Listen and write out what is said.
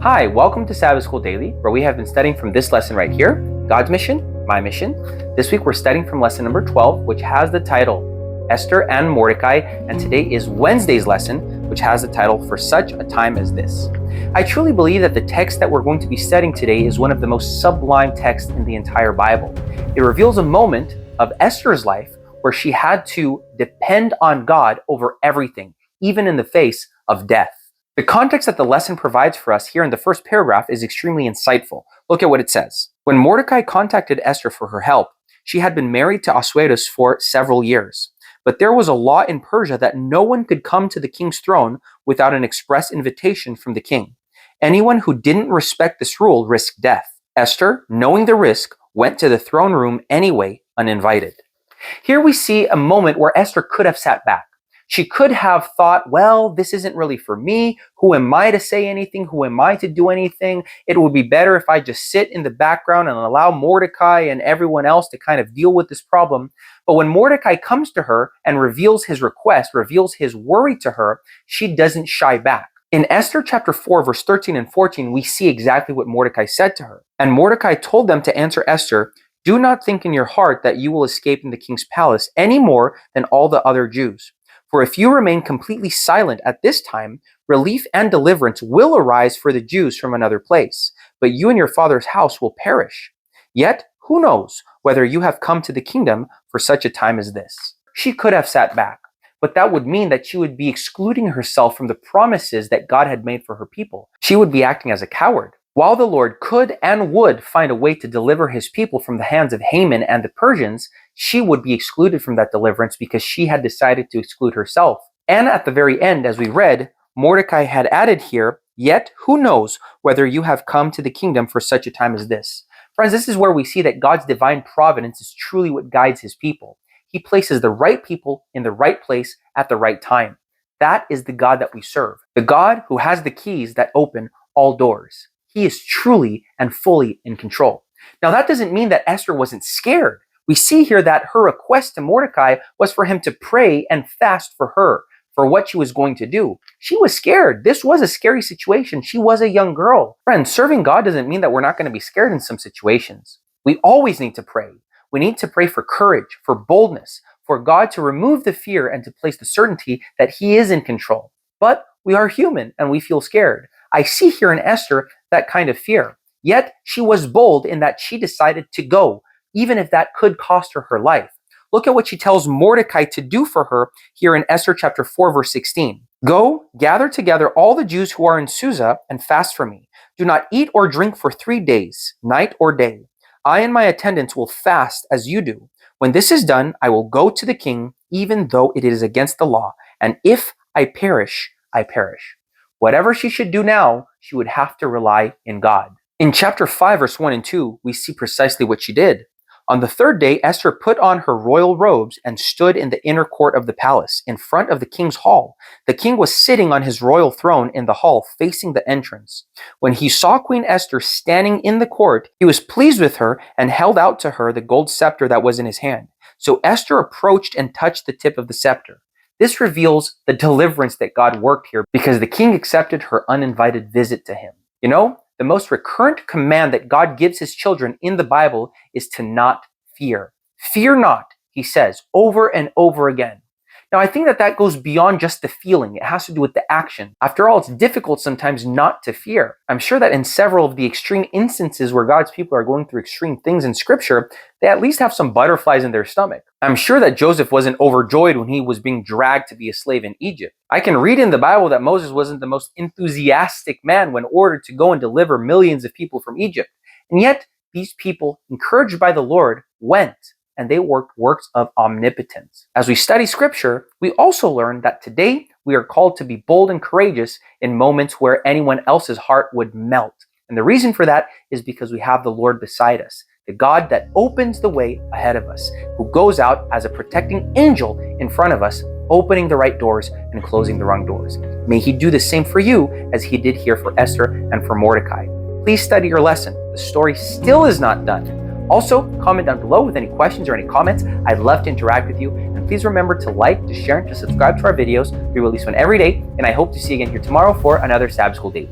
Hi, welcome to Sabbath School Daily, where we have been studying from this lesson right here, God's Mission, My Mission. This week we're studying from lesson number 12, which has the title, Esther and Mordecai, and today is Wednesday's lesson, which has the title, For Such a Time as This. I truly believe that the text that we're going to be studying today is one of the most sublime texts in the entire Bible. It reveals a moment of Esther's life where she had to depend on God over everything, even in the face of death. The context that the lesson provides for us here in the first paragraph is extremely insightful. Look at what it says. When Mordecai contacted Esther for her help, she had been married to Ahasuerus for several years. But there was a law in Persia that no one could come to the king's throne without an express invitation from the king. Anyone who didn't respect this rule risked death. Esther, knowing the risk, went to the throne room anyway, uninvited. Here we see a moment where Esther could have sat back. She could have thought, well, this isn't really for me. Who am I to say anything? Who am I to do anything? It would be better if I just sit in the background and allow Mordecai and everyone else to kind of deal with this problem. But when Mordecai comes to her and reveals his request, reveals his worry to her, she doesn't shy back. In Esther chapter 4, verse 13 and 14, we see exactly what Mordecai said to her. And Mordecai told them to answer Esther, "Do not think in your heart that you will escape in the king's palace any more than all the other Jews. For if you remain completely silent at this time, relief and deliverance will arise for the Jews from another place, but you and your father's house will perish. Yet, who knows whether you have come to the kingdom for such a time as this?" She could have sat back, but that would mean that she would be excluding herself from the promises that God had made for her people. She would be acting as a coward. While the Lord could and would find a way to deliver his people from the hands of Haman and the Persians, she would be excluded from that deliverance because she had decided to exclude herself. And at the very end, as we read, Mordecai had added here, "Yet who knows whether you have come to the kingdom for such a time as this?" Friends, this is where we see that God's divine providence is truly what guides his people. He places the right people in the right place at the right time. That is the God that we serve, the God who has the keys that open all doors. He is truly and fully in control. Now, that doesn't mean that Esther wasn't scared. We see here that her request to Mordecai was for him to pray and fast for her, for what she was going to do. She was scared. This was a scary situation. She was a young girl. Friends, serving God doesn't mean that we're not going to be scared in some situations. We always need to pray. We need to pray for courage, for boldness, for God to remove the fear and to place the certainty that he is in control. But we are human and we feel scared. I see here in Esther that kind of fear. Yet she was bold in that she decided to go, even if that could cost her her life. Look at what she tells Mordecai to do for her here in Esther chapter 4, verse 16. "Go, gather together all the Jews who are in Susa and fast for me. Do not eat or drink for 3 days, night or day. I and my attendants will fast as you do. When this is done, I will go to the king, even though it is against the law. And if I perish, I perish." Whatever she should do now, she would have to rely in God. In chapter 5, verse 1 and 2, we see precisely what she did. On the third day, Esther put on her royal robes and stood in the inner court of the palace, in front of the king's hall. The king was sitting on his royal throne in the hall facing the entrance. When he saw Queen Esther standing in the court, he was pleased with her and held out to her the gold scepter that was in his hand. So Esther approached and touched the tip of the scepter. This reveals the deliverance that God worked here because the king accepted her uninvited visit to him. You know, the most recurrent command that God gives his children in the Bible is to not fear. Fear not, he says over and over again. Now, I think that goes beyond just the feeling. It has to do with the action. After all, it's difficult sometimes not to fear. I'm sure that in several of the extreme instances where God's people are going through extreme things in Scripture, they at least have some butterflies in their stomach. I'm sure that Joseph wasn't overjoyed when he was being dragged to be a slave in Egypt. I can read in the Bible that Moses wasn't the most enthusiastic man when ordered to go and deliver millions of people from Egypt. And yet, these people, encouraged by the Lord, went. And they worked works of omnipotence. As we study Scripture, we also learn that today we are called to be bold and courageous in moments where anyone else's heart would melt. And the reason for that is because we have the Lord beside us, the God that opens the way ahead of us, who goes out as a protecting angel in front of us, opening the right doors and closing the wrong doors. May he do the same for you as he did here for Esther and for Mordecai. Please study your lesson. The story still is not done. Also, comment down below with any questions or any comments. I'd love to interact with you. And please remember to like, to share, and to subscribe to our videos. We release one every day. And I hope to see you again here tomorrow for another Sabbath School Daily.